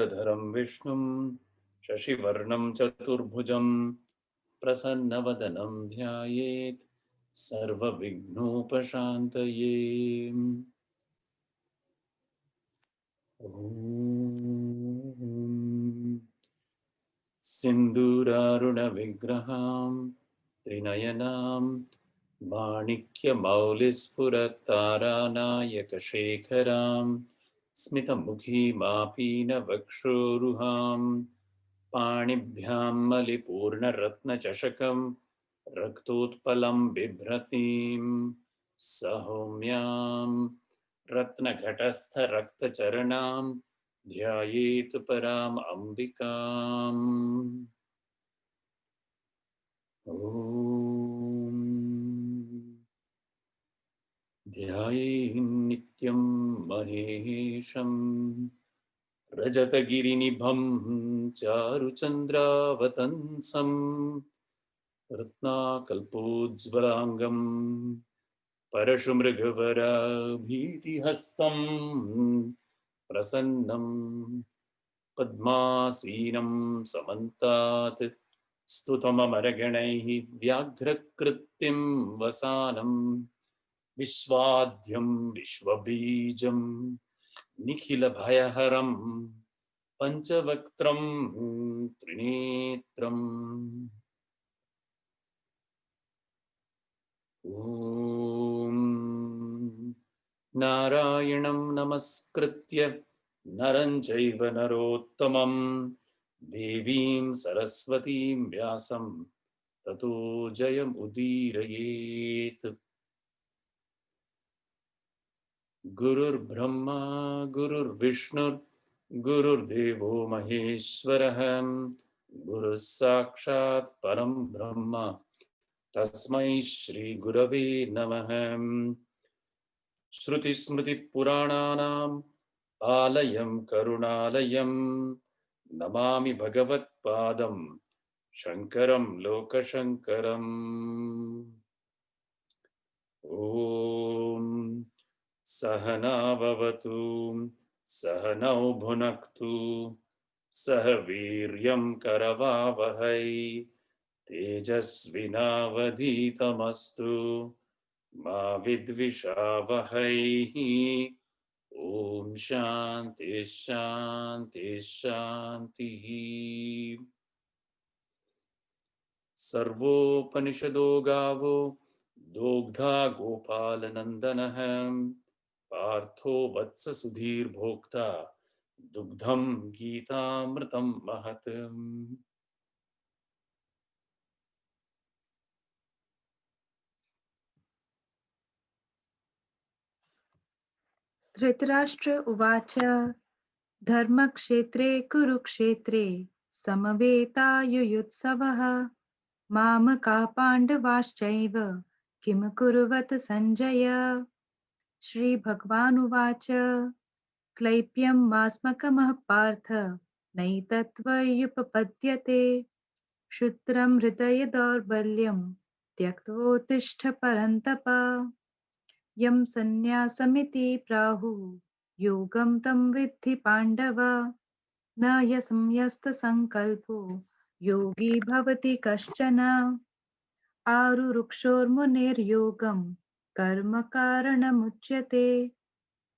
धरं विष्णुं शशिवर्णं चतुर्भुजं प्रसन्नवदनं ध्यायेत् सर्वविघ्नोपशान्तये। ॐ सिन्दूरारुणविग्रहां त्रिनयनां माणिक्यमौलिस्फुरत्तारानायकशेखरां स्मितमुखीमापीनवक्षोरुहां पाणिभ्यां मलिपूर्णरत्नचषकं रक्तोत्पलं बिभ्रतीं सौम्यां रत्नघटस्थरक्तचरणां ध्यायेत् पराम् अम्बिकाम्। ॐ ध्यायेन्नित्यं महेशं रजतगिरिनिभं चारुचन्द्रावतंसं रत्नाकल्पोज्ज्वलाङ्गं परशुमृगवराभीतिहस्तं प्रसन्नं पद्मासीनं समन्तात् स्तुतममरगणैः व्याघ्रकृत्तिं वसानं विश्वाद्यं विश्वबीजं निखिलभयहरं पञ्चवक्त्रं त्रिनेत्रम्। ॐ नारायणं नमस्कृत्य नरं चैव नरोत्तमं देवीं सरस्वतीं व्यासं ततो जयमुदीरयेत्। गुरुर्ब्रह्मा गुरुर्विष्णुर्गुरुर्देवो महेश्वरः गुरुः साक्षात् परं ब्रह्म तस्मै श्रीगुरवे नमः। श्रुतिस्मृतिपुराणानाम् आलयं करुणालयं नमामि भगवत्पादं शङ्करं लोकशङ्करम्। ॐ सहना भवतु सहनौ भुनक्तु सह वीर्यं करवावहै तेजस्विनावधीतमस्तु मा विद्विषावहै। ॐ शान्ति शान्ति शान्तिः। सर्वोपनिषदो गावो दोग्धा गोपालनन्दनः पार्थो वत्स सुधीर्भोक्ता दुग्धं गीतामृतं महत्। धृतराष्ट्र उवाच धर्मक्षेत्रे कुरुक्षेत्रे समवेतायुयुत्सवः मामकाः पाण्डवाश्चैव किम कुर्वत सञ्जय। श्रीभगवानुवाच क्लैप्यं मास्मकमः पार्थ नैतत्त्वयुपपद्यते क्षुद्रं हृदय दौर्बल्यं त्यक्त्वोत्तिष्ठ परन्तप। यं सन्न्यासमिति प्राहुः योगं तं विद्धि पाण्डव न ह्यसंन्यस्तसङ्कल्पो योगी भवति कश्चन। आरुरुक्षोर्मुनेर्योगं कर्म कारणमुच्यते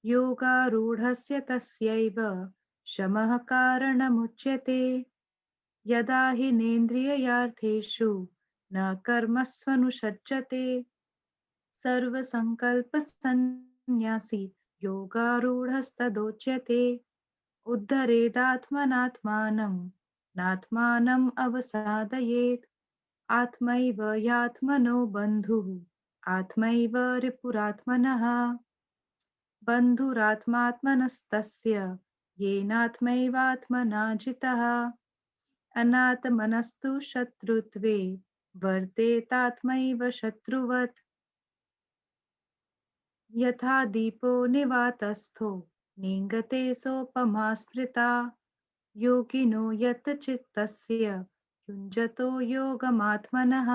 योगारूढस्य तस्यैव शमः कारणमुच्यते। यदा हि नेन्द्रियार्थेषु न कर्मस्वनुषज्जते सर्वसङ्कल्पसन्न्यासी योगारूढस्तदोच्यते। उद्धरेदात्मनात्मानं नात्मानम् अवसादयेत् आत्मैव ह्यात्मनो बन्धुः आत्मैव रिपुरात्मनः बन्धुरात्मात्मनस्तस्य येनात्मैवात्मना जितः अनात्मनस्तु शत्रुत्वे वर्तेतात्मैव शत्रुवत्। यथा दीपो निवातस्थो नेङ्गते सोपमा स्मृता योगिनो यतचित्तस्य युञ्जतो योगमात्मनः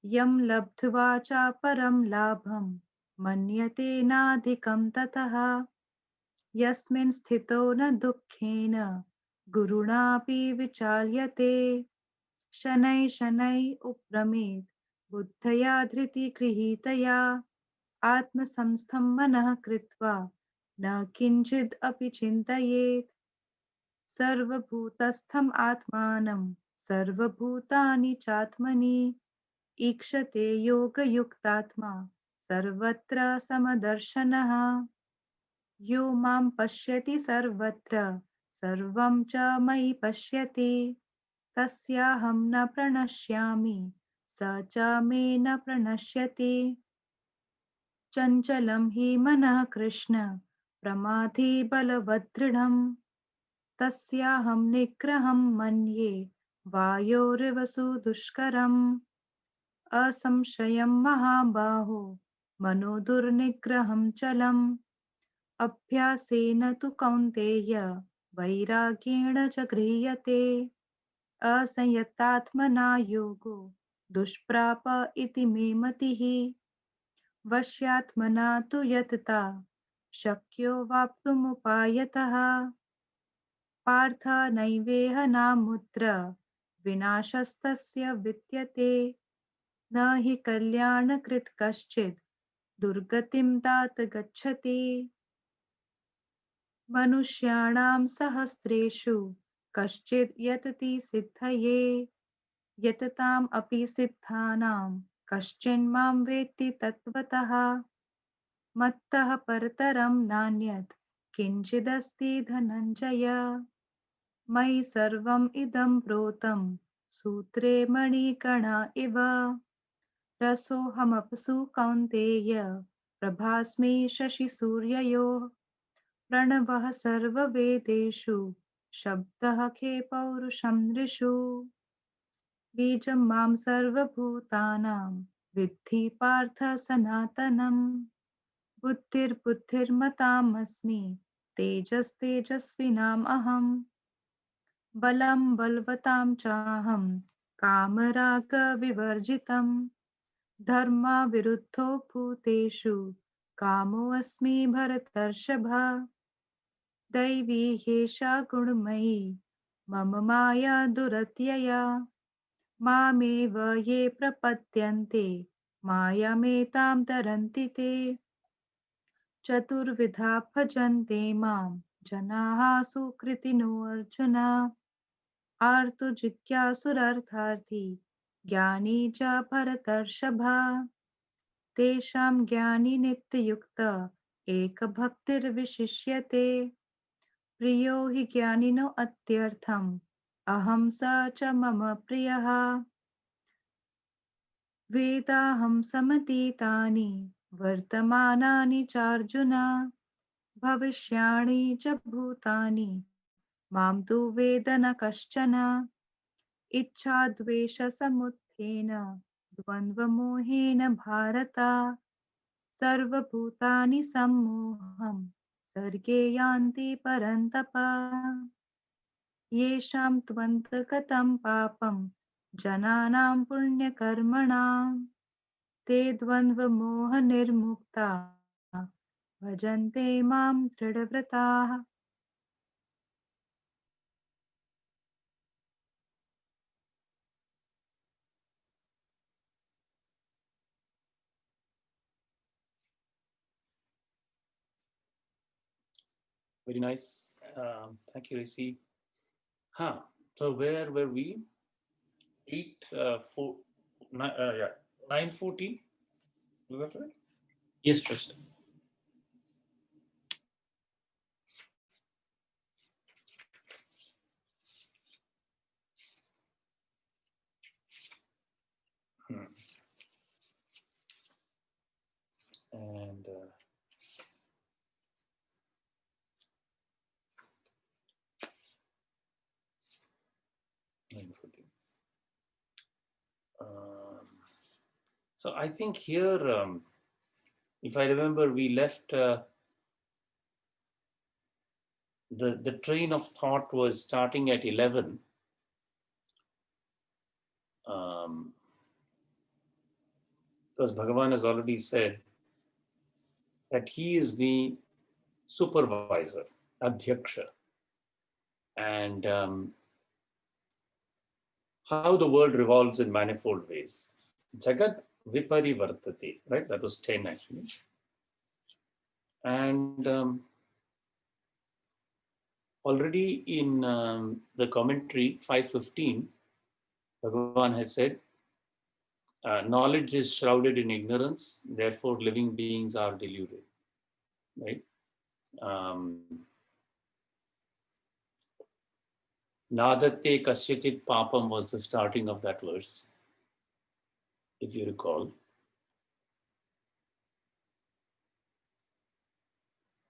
यं लब्ध्वा चापरं लाभं मन्यते नाधिकं ततः यस्मिन् स्थितो न दुःखेन गुरुणापि विचाल्यते शनैः शनैः उपरमेत् बुद्धया धृतिगृहीतया आत्मसंस्थं मनः कृत्वा न किञ्चिद् अपि चिन्तयेत् सर्वभूतस्थम् आत्मानं सर्वभूतानि चात्मनि ईक्षते योगयुक्तात्मा सर्वत्र समदर्शनः यो मां पश्यति सर्वत्र सर्वं च मयि पश्यति तस्याहं न प्रणश्यामि स च मे न प्रणश्यति चञ्चलं हि मनः कृष्ण प्रमाथि बलवदृढम् तस्याहं निग्रहं मन्ये वायोरिव दुष्करम् असंशयं महाबाहो मनो दुर्निग्रहं चलम् अभ्यासेन तु कौन्तेय वैराग्येण च गृह्यते असंयतात्मना योगो दुष्प्राप इति मे मतिः वश्यात्मना तु यतता शक्यो वाप्तुमुपायतः पार्थ नैवेह नामुत्र विनाशस्तस्य विद्यते न हि कल्याणकृत् कश्चित् दुर्गतिं तात गच्छति मनुष्याणां सहस्रेषु कश्चिद् यतति सिद्धये यतताम् अपि सिद्धानां कश्चिन्मां वेत्ति तत्त्वतः मत्तः परतरं नान्यत् किञ्चिदस्ति धनञ्जय मयि सर्वम् इदं प्रोतं सूत्रे मणिकणा इव रसोऽहमप्सु कौन्तेय प्रभास्मि शशिसूर्ययोः प्रणवः सर्ववेदेषु शब्दः खे पौरुषं नृषु बीजं मां सर्वभूतानां विद्धि पार्थ सनातनम् बुद्धिर्बुद्धिर्मतामस्मि तेजस्तेजस्विनाम् अहम् बलं बलवतां चाहं कामरागविवर्जितम् धर्माविरुद्धो भूतेषु कामोऽस्मि भरतर्षभ दैवी ह्येषा गुणमयी मम माया दुरत्यया मामेव ये प्रपद्यन्ते मायामेतां तरन्ति ते चतुर्विधा भजन्ते मां जनाः सुकृतिनो अर्जुन आर्तो जिज्ञासुरर्थार्थी ज्ञानी च भरतर्षभ तेषां ज्ञानी नित्ययुक्त एकभक्तिर्विशिष्यते प्रियो हि ज्ञानिनो अत्यर्थम् अहं स च मम प्रियः वेदाहं समतीतानि वर्तमानानि चार्जुन भविष्याणि च भूतानि मां तु वेद न कश्चन इच्छाद्वेषसमुत्थेन द्वन्द्वमोहेन भारत सर्वभूतानि सम्मोहं सर्गे यान्ति परन्तप येषां त्वन्तगतं पापं जनानां पुण्यकर्मणां ते द्वन्द्वमोहनिर्मुक्ता भजन्ते मां दृढव्रताः Very nice. Thank you, Rishi. Huh. So where were we? 9:14. Is that right? Yes, Professor. Hmm. And 9:14. So I think here, if I remember, we left the train of thought was starting at 11. Because Bhagavan has already said that he is the supervisor, adhyaksha, and how the world revolves in manifold ways. Jagat viparivartate, right? That was 10 actually. And already in the commentary 515, Bhagavan has said, knowledge is shrouded in ignorance, therefore living beings are deluded, right? Nadatte kasyachit papam was the starting of that verse, if you recall.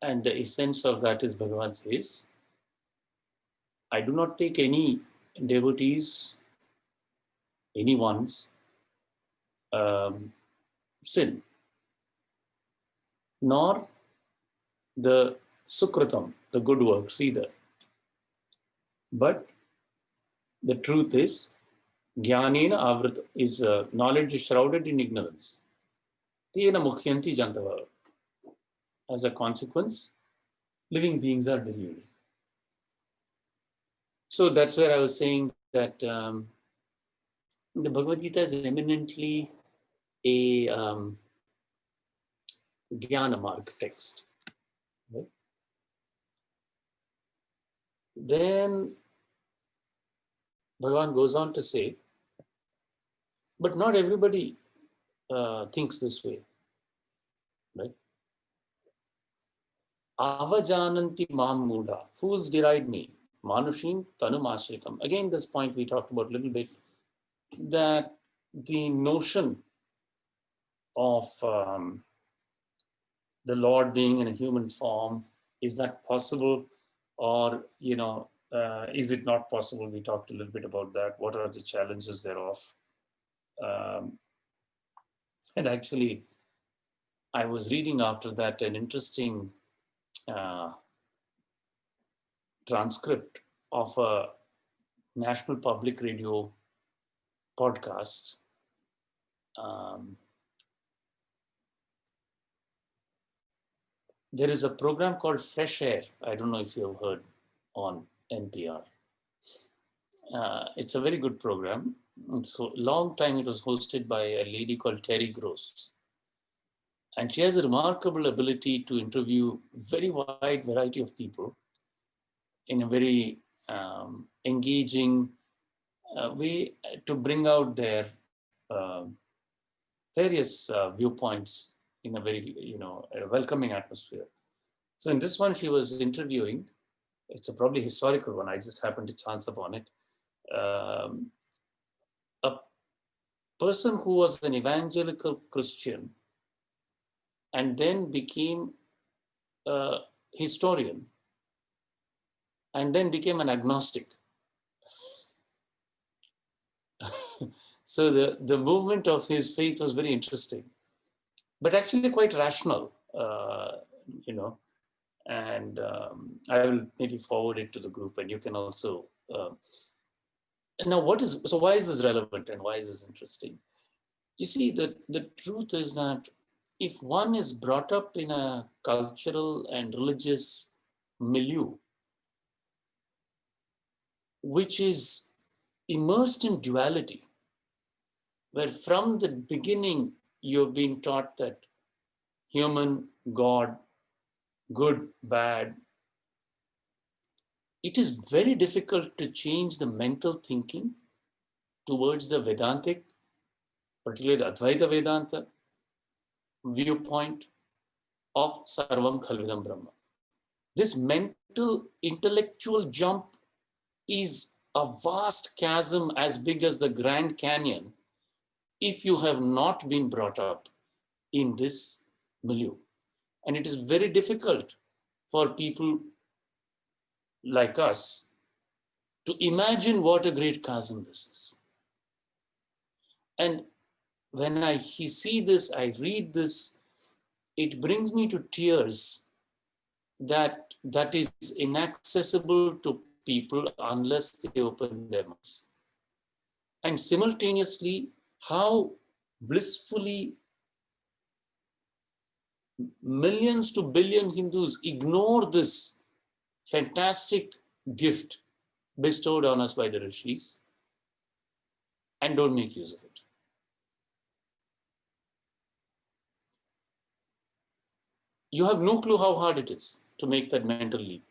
And the essence of that is Bhagavan says, I do not take any devotees, anyone's sin, nor the sukritam, the good works either. But the truth is, jnanena avrita is knowledge is shrouded in ignorance. Tena mukhyanti jantava. As a consequence, living beings are deluded. So that's where I was saying that the Bhagavad Gita is eminently a Jnana Marg text. Right? Then Bhagavan goes on to say, but not everybody thinks this way. Right? Avajananti mam muda, fools deride me, manushim tanum ashrikam. Again, this point we talked about a little bit, that the notion of the Lord being in a human form, is that possible? Or, is it not possible? We talked a little bit about that. What are the challenges thereof? And actually, I was reading after that an interesting transcript of a National Public Radio podcast. There is a program called Fresh Air. I don't know if you have heard on NPR. It's a very good program. It's a long time it was hosted by a lady called Terry Gross. And she has a remarkable ability to interview very wide variety of people in a very engaging way to bring out their various viewpoints in a very, a welcoming atmosphere. So in this one, she was interviewing, it's a probably historical one, I just happened to chance upon it, a person who was an evangelical Christian and then became a historian and then became an agnostic. So the movement of his faith was very interesting, but actually quite rational, and I will maybe forward it to the group, and you can also. Now, why is this relevant and why is this interesting? You see, the truth is that if one is brought up in a cultural and religious milieu, which is immersed in duality, where from the beginning you've been taught that human, God, good, bad, it is very difficult to change the mental thinking towards the Vedantic, particularly the Advaita Vedanta viewpoint of Sarvam Khalvidam Brahma. This mental, intellectual jump is a vast chasm as big as the Grand Canyon if you have not been brought up in this milieu. And it is very difficult for people like us to imagine what a great chasm this is. And when I see this, I read this, it brings me to tears that is inaccessible to people unless they open their mouths. And simultaneously, how blissfully millions to billion Hindus ignore this fantastic gift bestowed on us by the rishis and don't make use of it. You have no clue how hard it is to make that mental leap.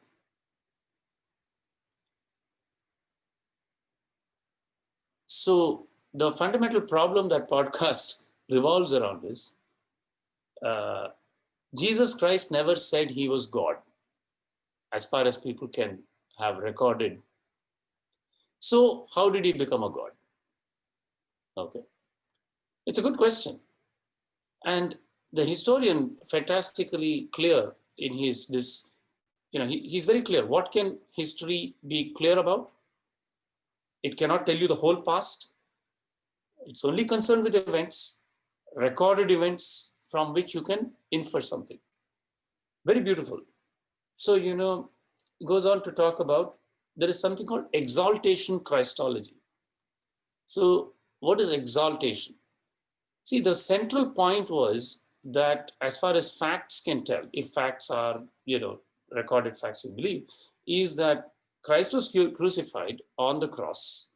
So the fundamental problem that podcast revolves around is Jesus Christ never said he was God, as far as people can have recorded. So how did he become a God? Okay, it's a good question. And the historian, fantastically clear in his he's very clear. What can history be clear about? It cannot tell you the whole past. It's only concerned with events, recorded events from which you can infer something. Very beautiful. So, goes on to talk about there is something called exaltation Christology. So, what is exaltation? See, the central point was that as far as facts can tell, if facts are, recorded facts we believe, is that Christ was crucified on the cross.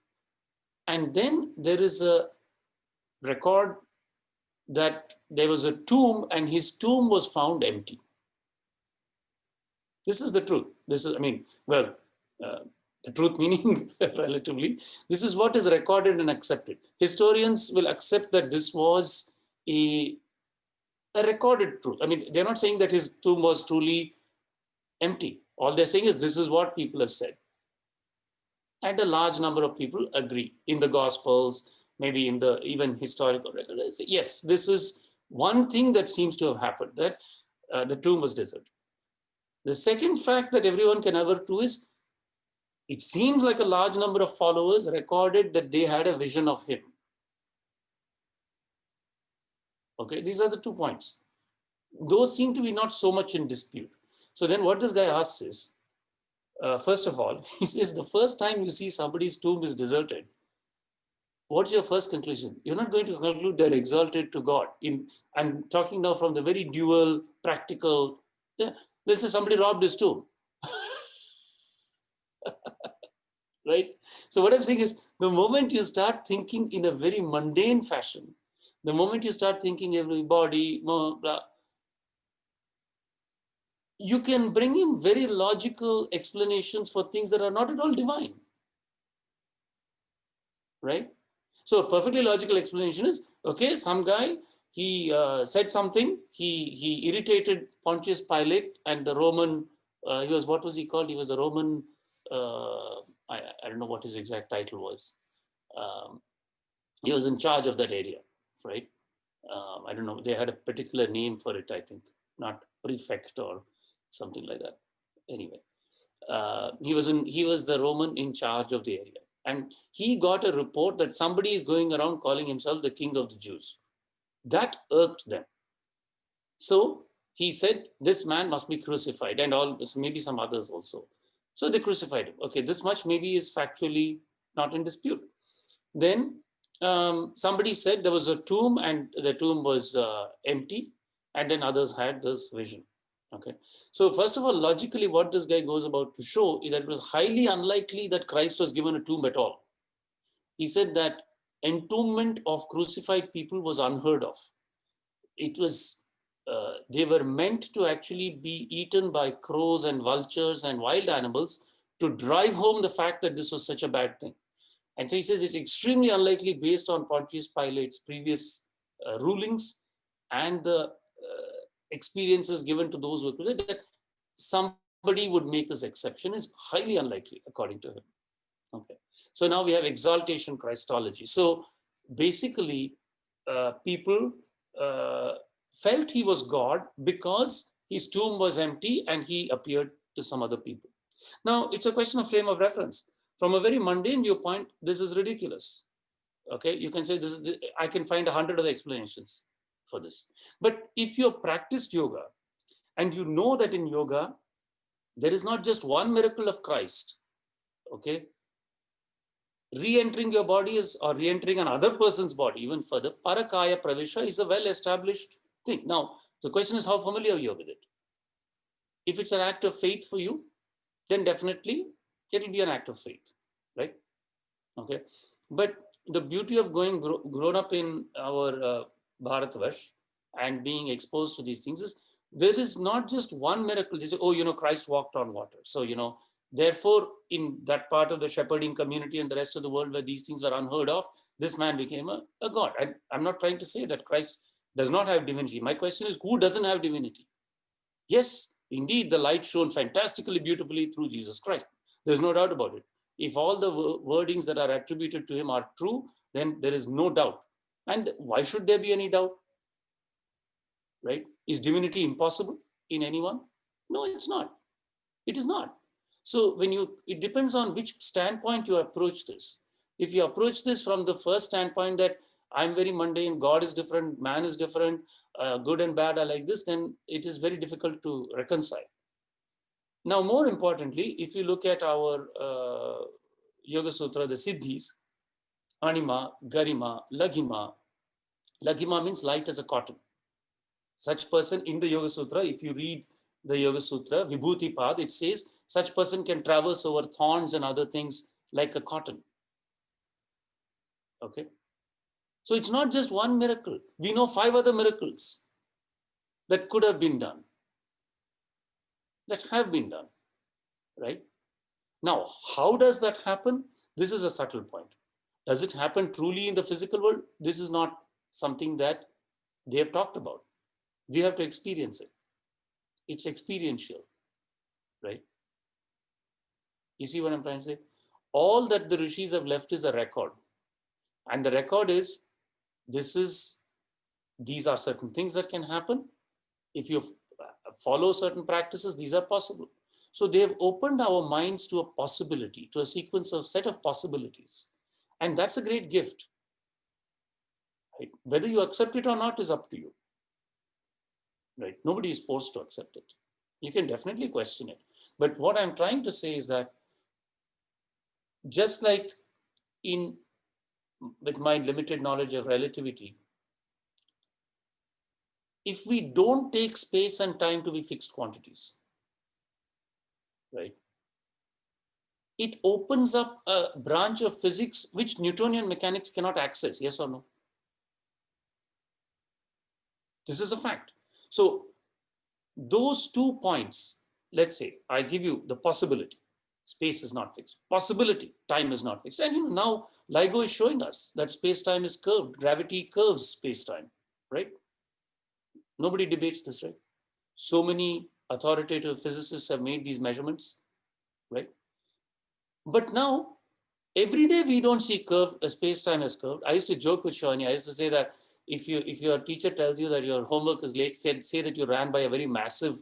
And then there is a record that there was a tomb and his tomb was found empty. This is the truth. This is, the truth meaning relatively, this is what is recorded and accepted. Historians will accept that this was a recorded truth. They're not saying that his tomb was truly empty. All they're saying is this is what people have said. And a large number of people agree in the Gospels, maybe in the even historical record. They say, yes, this is one thing that seems to have happened, that the tomb was deserted. The second fact that everyone can aver to is, it seems like a large number of followers recorded that they had a vision of him. Okay, these are the 2 points. Those seem to be not so much in dispute. So then what this guy asks is, first of all, he says the first time you see somebody's tomb is deserted, what's your first conclusion? You're not going to conclude they're exalted to God. I'm talking now from the very dual, practical, let's say somebody robbed his tomb. Right? So what I'm saying is, the moment you start thinking in a very mundane fashion, the moment you start thinking everybody, blah, you can bring in very logical explanations for things that are not at all divine. Right? So a perfectly logical explanation is, okay, some guy, he said something, he irritated Pontius Pilate and the Roman, what was he called? He was a Roman, I don't know what his exact title was. He was in charge of that area, right? I don't know, they had a particular name for it, I think, not prefect or something like that. Anyway, he was the Roman in charge of the area. And he got a report that somebody is going around calling himself the king of the Jews. That irked them. So he said, this man must be crucified, and maybe some others also. So they crucified him. Okay, this much maybe is factually not in dispute. Then somebody said there was a tomb and the tomb was empty, and then others had this vision. Okay, so first of all, logically, what this guy goes about to show is that it was highly unlikely that Christ was given a tomb at all. He said that entombment of crucified people was unheard of. It was, they were meant to actually be eaten by crows and vultures and wild animals to drive home the fact that this was such a bad thing. And so he says it's extremely unlikely, based on Pontius Pilate's previous rulings and the experiences given to those who were crucified, that somebody would make this exception is highly unlikely, according to him. Okay, so now we have exaltation Christology. So basically, people felt he was God because his tomb was empty and he appeared to some other people. Now, it's a question of frame of reference. From a very mundane viewpoint, this is ridiculous. Okay, you can say this is, I can find 100 other explanations for this. But if you have practiced yoga and you know that in yoga, there is not just one miracle of Christ, okay? Re-entering your body is, or re-entering another person's body, even further, parakaya pravesha is a well-established thing. Now, The question is how familiar you are with it. If it's an act of faith for you, then definitely it'll be an act of faith, right? Okay. But the beauty of grown up in our Bharatvash and being exposed to these things is there is not just one miracle. They say, oh, Christ walked on water. So, therefore, in that part of the shepherding community and the rest of the world where these things were unheard of, this man became a god. I'm not trying to say that Christ does not have divinity. My question is, who doesn't have divinity? Yes, indeed, the light shone fantastically, beautifully through Jesus Christ. There's no doubt about it. If all the wordings that are attributed to him are true, then there is no doubt. And why should there be any doubt? Right? Is divinity impossible in anyone? No, it's not. It is not. So it depends on which standpoint you approach this. If you approach this from the first standpoint that I'm very mundane, God is different, man is different, good and bad are like this, then it is very difficult to reconcile. Now, more importantly, if you look at our Yoga Sutra, the Siddhis, Anima, Garima, Laghima. Laghima means light as a cotton. Such person in the Yoga Sutra, if you read the Yoga Sutra, Vibhuti Pad, it says such person can traverse over thorns and other things like a cotton. Okay. So it's not just one miracle. We know 5 other miracles that could have been done, that have been done, right? Now, how does that happen? This is a subtle point. Does it happen truly in the physical world? This is not something that they have talked about. We have to experience it. It's experiential, right? You see what I'm trying to say? All that the rishis have left is a record. And the record is, these are certain things that can happen. If you follow certain practices, these are possible. So they have opened our minds to a possibility, to a sequence of set of possibilities. And that's a great gift. Right? Whether you accept it or not is up to you. Right? Nobody is forced to accept it. You can definitely question it. But what I'm trying to say is that just like with my limited knowledge of relativity, if we don't take space and time to be fixed quantities, right, it opens up a branch of physics which Newtonian mechanics cannot access, yes or no? This is a fact. So those 2 points, let's say I give you the possibility, space is not fixed. Possibility, time is not fixed. And now LIGO is showing us that space-time is curved. Gravity curves space-time, right? Nobody debates this, right? So many authoritative physicists have made these measurements, right? But now, every day we don't see space-time is curved. I used to joke with Shani. I used to say that if your teacher tells you that your homework is late, say that you ran by a very massive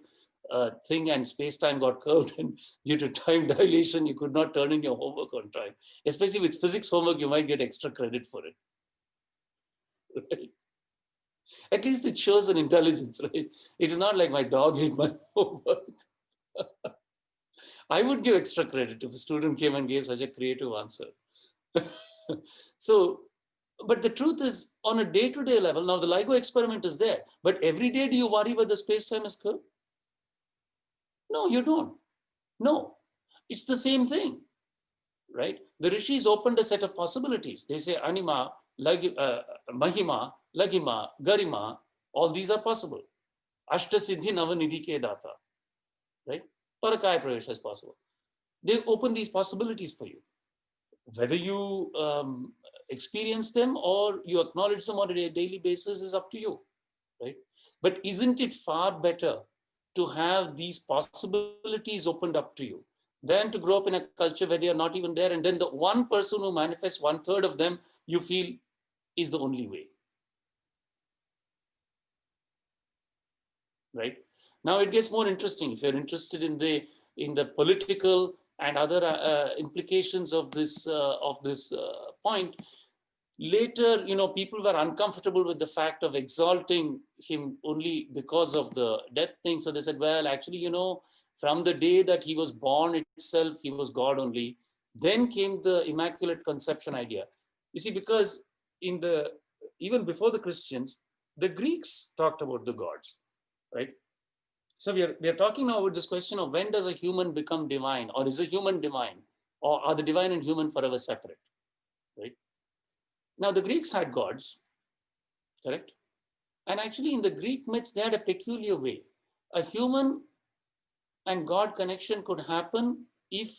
thing and space-time got curved, and due to time dilation, you could not turn in your homework on time. Especially with physics homework, you might get extra credit for it. Right? At least it shows an intelligence, right? It is not like my dog ate my homework. I would give extra credit if a student came and gave such a creative answer. So, but the truth is, on a day-to-day level, now the LIGO experiment is there, but every day do you worry whether space-time is curved? No, you don't. No, it's the same thing, right? The rishis opened a set of possibilities. They say anima, mahima, laghima, garima, all these are possible. Ashta siddhi navanidhi ke data, right? Parakaya pravesh is possible. They open these possibilities for you. Whether you experience them or you acknowledge them on a daily basis is up to you, right? But isn't it far better to have these possibilities opened up to you than to grow up in a culture where they are not even there, and then the one person who manifests 1/3 of them you feel is the only way, right? Now it gets more interesting. If you're interested in the political and other implications of this point, later, people were uncomfortable with the fact of exalting him only because of the death thing. So they said, well, actually, from the day that he was born itself, he was God only. Then came the Immaculate Conception idea. You see, because even before the Christians, the Greeks talked about the gods. right? So we are talking now about this question of when does a human become divine, or is a human divine, or are the divine and human forever separate, right? Now the Greeks had gods, correct? And actually in the Greek myths, they had a peculiar way. A human and God connection could happen if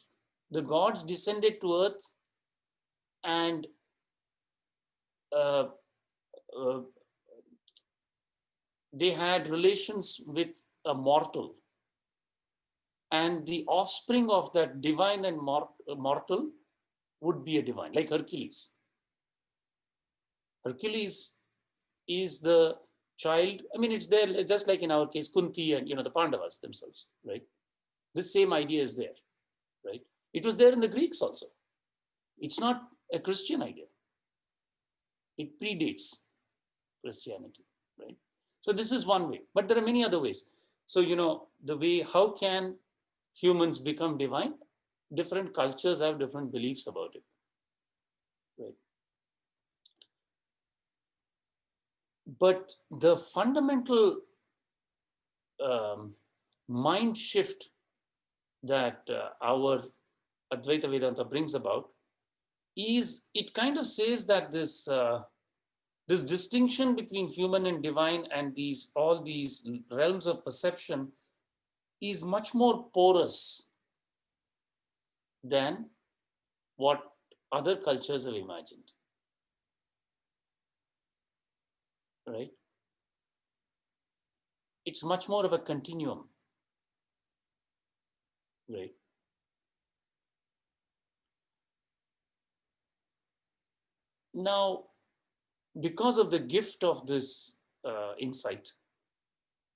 the gods descended to earth and uh, uh, they had relations with a mortal, and the offspring of that divine and mortal would be a divine, like Hercules. Hercules is the child. I mean, it's there just like in our case, Kunti and the Pandavas themselves, right? This same idea is there, right? It was there in the Greeks also. It's not a Christian idea. It predates Christianity, right? So this is one way, but there are many other ways. So, the way, how can humans become divine? Different cultures have different beliefs about it, right? But the fundamental mind shift that our Advaita Vedanta brings about is, it kind of says that this distinction between human and divine and all these realms of perception is much more porous than what other cultures have imagined, right? It's much more of a continuum, right? Now, because of the gift of this insight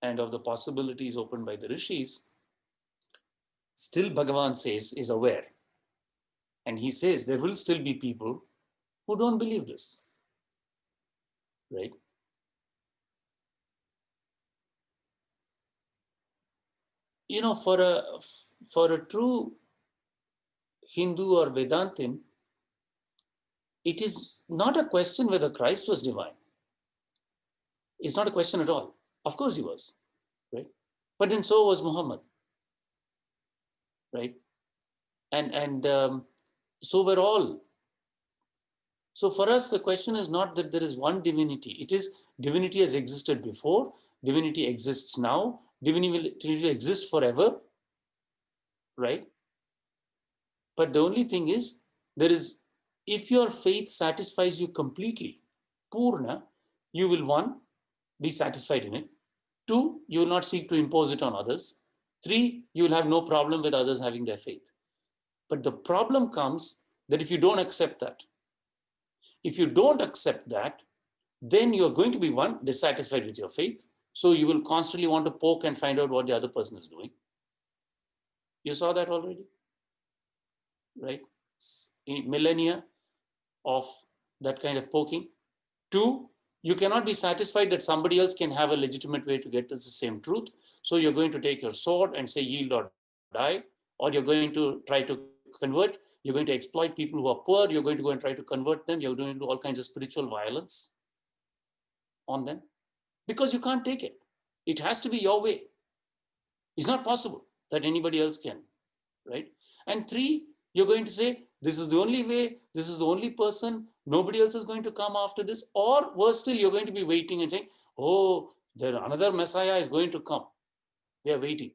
and of the possibilities opened by the rishis, still Bhagavan says, is aware. And he says there will still be people who don't believe this, right? For a true Hindu or Vedantin, it is not a question whether Christ was divine. It's not a question at all. Of course he was, right? But then so was Muhammad, right? And so we're all. So for us, the question is not that there is one divinity. It is divinity has existed before, divinity exists now, divinity will exist forever, right? But the only thing is, if your faith satisfies you completely, Purna, you will, one, be satisfied in it. Two, you will not seek to impose it on others. Three, you will have no problem with others having their faith. But the problem comes that if you don't accept that, then you're going to be, one, dissatisfied with your faith. So you will constantly want to poke and find out what the other person is doing. You saw that already, right? Millennia of that kind of poking. Two, you cannot be satisfied that somebody else can have a legitimate way to get to the same truth. So you're going to take your sword and say, yield or die, or you're going to try to convert. You're going to exploit people who are poor. You're going to go and try to convert them. You're going to do all kinds of spiritual violence on them because you can't take it. It has to be your way. It's not possible that anybody else can, right? And three, you're going to say, this is the only way, this is the only person, nobody else is going to come after this. Or worse still, you're going to be waiting and saying, oh, another Messiah is going to come. We are waiting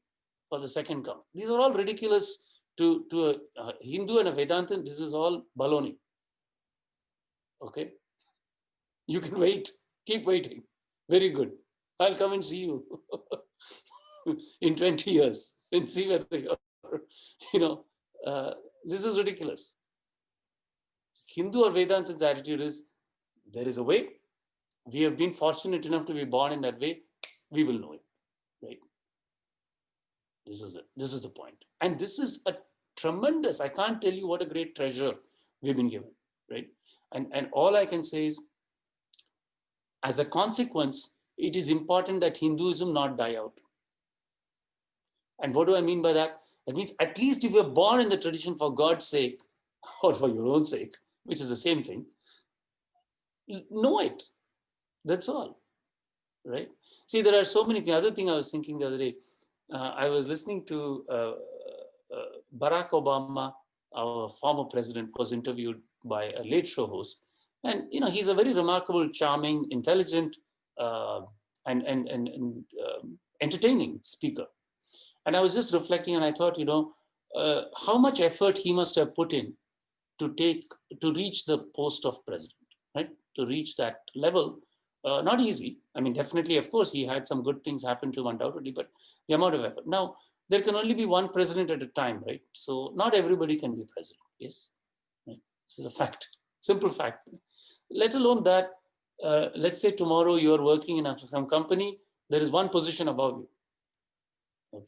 for the second come. These are all ridiculous to a Hindu and a Vedantin. This is all baloney. Okay? You can wait. Keep waiting. Very good. I'll come and see you in 20 years and see whether you're, this is ridiculous. Hindu or Vedantin's attitude is, there is a way. We have been fortunate enough to be born in that way. We will know it, right? This is the point. And this is a tremendous, I can't tell you what a great treasure we've been given, right? And all I can say is, as a consequence, it is important that Hinduism not die out. And what do I mean by that? That means at least if you're born in the tradition for God's sake or for your own sake, which is the same thing, know it. That's all. right? See, there are so many things. The other thing I was thinking the other day, I was listening to Barack Obama, our former president, was interviewed by a late show host. And, he's a very remarkable, charming, intelligent, and entertaining speaker. And I was just reflecting and I thought, how much effort he must have put in to reach the post of president, right? To reach that level. Not easy. I mean, definitely, of course, he had some good things happen to him undoubtedly, but the amount of effort. Now, there can only be one president at a time, right? So not everybody can be president. Yes, right? This is a fact, simple fact. Let alone that, let's say tomorrow you are working in some company, there is one position above you. Okay.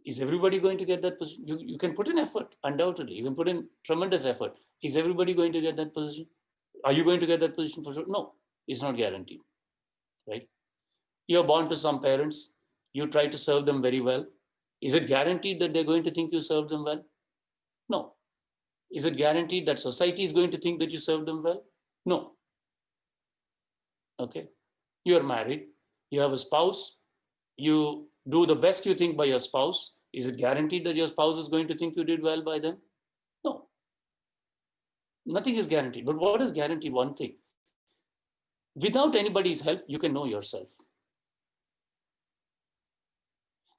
Is everybody going to get that position? You can put in effort, undoubtedly. You can put in tremendous effort. Is everybody going to get that position? Are you going to get that position for sure? No, it's not guaranteed, right? You're born to some parents. You try to serve them very well. Is it guaranteed that they're going to think you served them well? No. Is it guaranteed that society is going to think that you served them well? No. Okay. You're married. You have a spouse. You do the best you think by your spouse. Is it guaranteed that your spouse is going to think you did well by them? No. Nothing is guaranteed. But what is guaranteed? One thing. Without anybody's help, you can know yourself.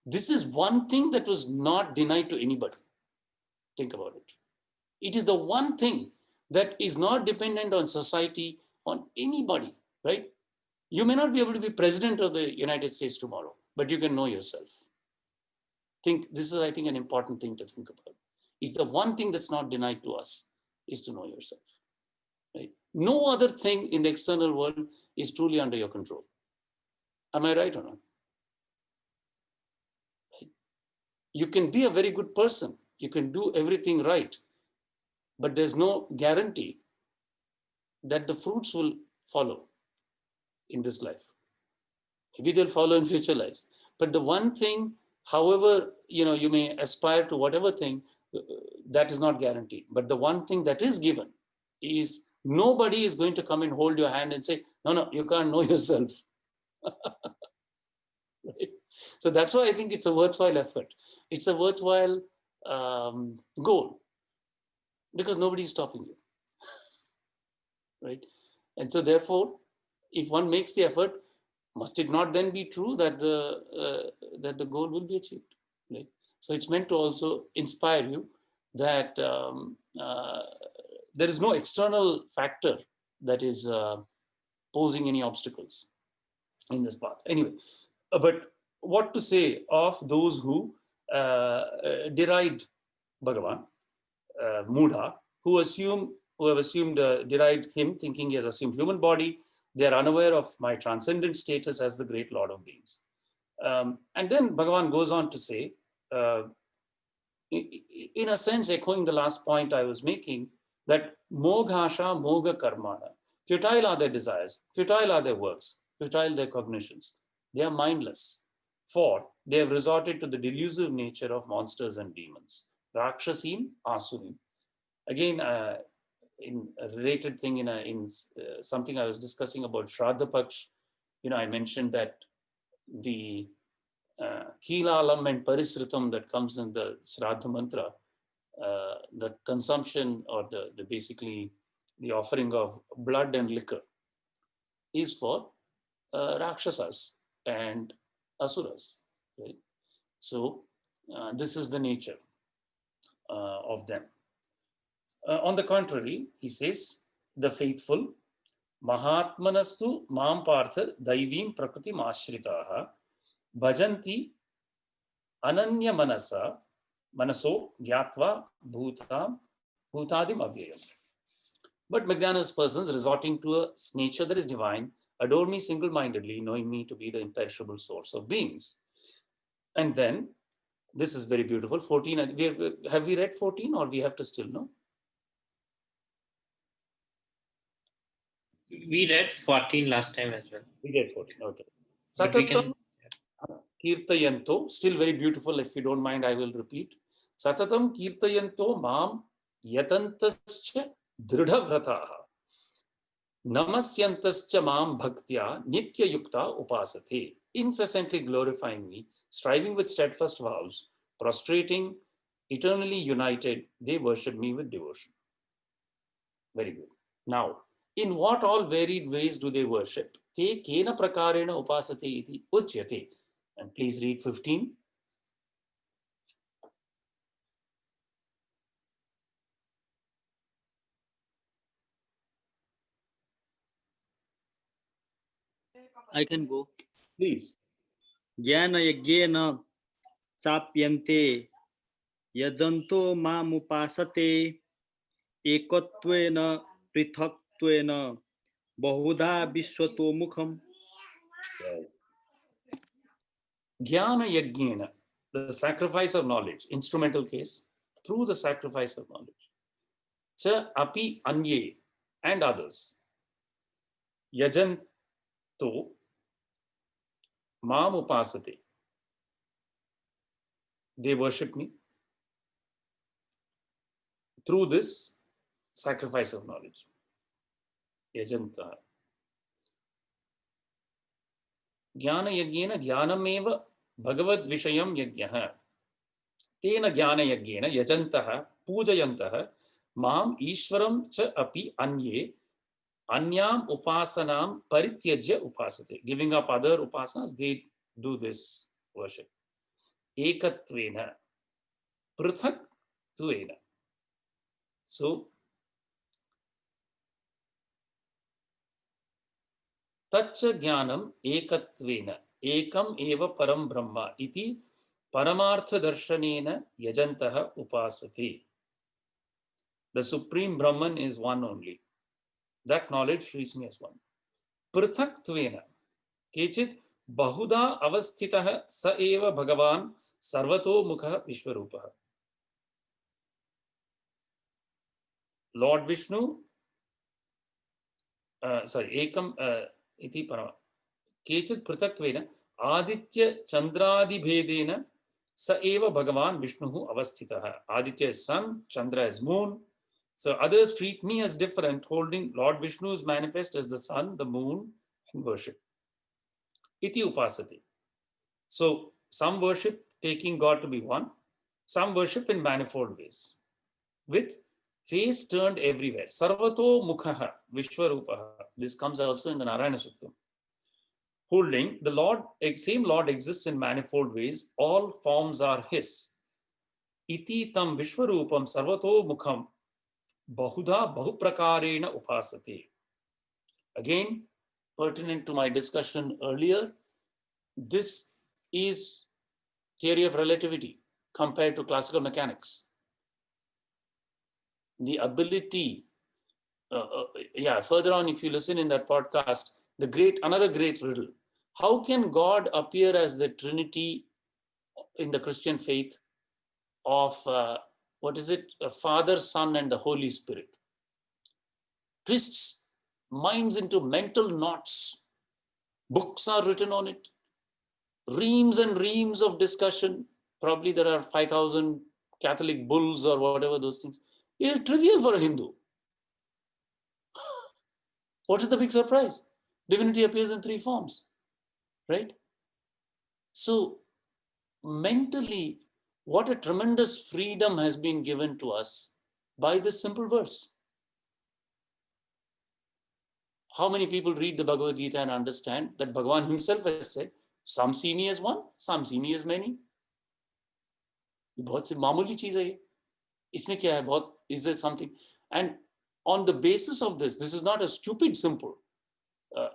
This is one thing that was not denied to anybody. Think about it. It is the one thing that is not dependent on society, on anybody, right? You may not be able to be president of the United States tomorrow, but you can know yourself. This is, I think, an important thing to think about. It's the one thing that's not denied to us is to know yourself, right? No other thing in the external world is truly under your control. Am I right or not? Right? You can be a very good person. You can do everything right, but there's no guarantee that the fruits will follow in this life. Maybe they'll follow in future lives. But the one thing, however, you may aspire to whatever thing, that is not guaranteed. But the one thing that is given is nobody is going to come and hold your hand and say, no, you can't know yourself. Right? So that's why I think it's a worthwhile effort. It's a worthwhile goal because nobody is stopping you. Right? And so therefore, if one makes the effort, must it not then be true that the goal will be achieved? Right? So it's meant to also inspire you that there is no external factor that is posing any obstacles in this path. Anyway, but what to say of those who deride Bhagavan, Mudha, who have assumed, deride him, thinking he has assumed human body. They are unaware of my transcendent status as the great Lord of beings. And then Bhagavan goes on to say, in a sense, echoing the last point I was making, that moghasha mogha karmana, futile are their desires, futile are their works, futile their cognitions. They are mindless, for they have resorted to the delusive nature of monsters and demons. Rakshasim, asurim. Again, in a related thing, in something I was discussing about Shraddha Paksh, I mentioned that the Kilalam and Parisritam that comes in the Shraddha mantra, the consumption or the basically the offering of blood and liquor is for Rakshasas and Asuras. Right? So this is the nature of them. On the contrary, he says, the faithful, Mahatmanastu Mam Partha Daivim Prakriti Mashritaha Bhajanti Ananya Manaso Gyatva Bhutadim Avyayam. But magnanimous persons resorting to a nature that is divine adore me single-mindedly, knowing me to be the imperishable source of beings. And then, this is very beautiful, 14, have we read 14 or we have to still know? We read 14 last time as well. We read 14, okay. Satatam Kirtayanto, still very beautiful. If you don't mind, I will repeat. Satatam Kirtayanto Mam Yatantascha Dridhavrataha. Namasyantascha mam bhaktya nitya yukta upasate. Incessantly glorifying me, striving with steadfast vows, prostrating, eternally united, they worship me with devotion. Very good. Now, in what all varied ways do they worship? Te kena prakarena upasate iti uchyate. And please read 15. I can go. Please. ज्ञानयज्ञेन चाप्यन्ते यजन्तो मामुपासते एकत्वेन पृथक्त्वेन बहुधा विश्वतोमुखम्. Jnana yajnena, the sacrifice of knowledge, instrumental case, through the sacrifice of knowledge. Cha api anye, and others. Yajanto mam upasate. They worship me through this sacrifice of knowledge. Yajanta. Jnana yajnena jnanameva bhagavad vishayam yajnah. Tena jnana yajnena yajantaha pujayantaha mam ishvaram cha api anye anyam upasanam parityajya upasate. Giving up other upasanas, they do this worship. Ekatvena prithaktvena. So, Tacha jnanam ekatvena ekam eva param brahma iti paramartha darshanena yajantaha upasate. The supreme Brahman is one only. That knowledge treats me as one. Prithaktvena kechit bahuda avasthitah sa eva bhagavan sarvato mukha vishwarupaha. Lord Vishnu, ekam iti parama. Kechit prithaktvena aditya chandradi bhedena sa eva bhagavan Vishnuhu avasthitah. Aditya is sun, Chandra is moon. So others treat me as different, holding Lord Vishnu is manifest as the sun, the moon, and worship. Iti upasati. So some worship taking God to be one, some worship in manifold ways, with face turned everywhere. Sarvato mukhaha vishwarupaha. This comes also in the Narayana Suttam. Holding the Lord, same Lord exists in manifold ways, all forms are His. Iti tam vishwarupam sarvato mukham bahudha bahuprakarena upasate. Again, pertinent to my discussion earlier, this is theory of relativity compared to classical mechanics. The ability, further on, if you listen in that podcast, another great riddle. How can God appear as the Trinity in the Christian faith of, Father, Son, and the Holy Spirit? Twists minds into mental knots. Books are written on it. Reams and reams of discussion. Probably there are 5,000 Catholic bulls or whatever those things. It is trivial for a Hindu. What is the big surprise? Divinity appears in 3 forms, right? So mentally, what a tremendous freedom has been given to us by this simple verse. How many people read the Bhagavad Gita and understand that Bhagavan himself has said, some see me as one, some see me as many. बहुत सी मामूली चीज है ये. इसमें क्या है? बहुत, is there something? And on the basis of this is not a stupid simple.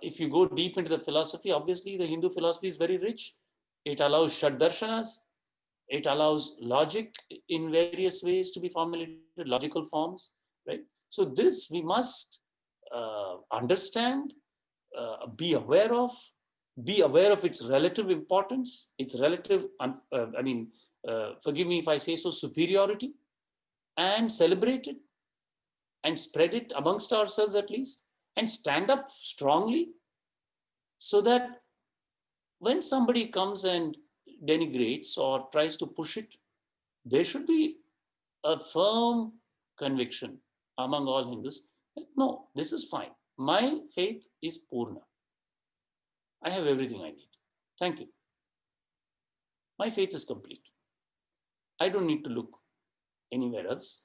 If you go deep into the philosophy, obviously the Hindu philosophy is very rich. It allows Shaddarshanas. It allows logic in various ways to be formulated, logical forms, right? So this we must understand, be aware of its relative importance, its relative, forgive me if I say so, superiority, and celebrate it and spread it amongst ourselves at least, and stand up strongly so that when somebody comes and denigrates or tries to push it, there should be a firm conviction among all Hindus that no, this is fine. my faith is Purna. I have everything I need. Thank you. My faith is complete. I don't need to look anywhere else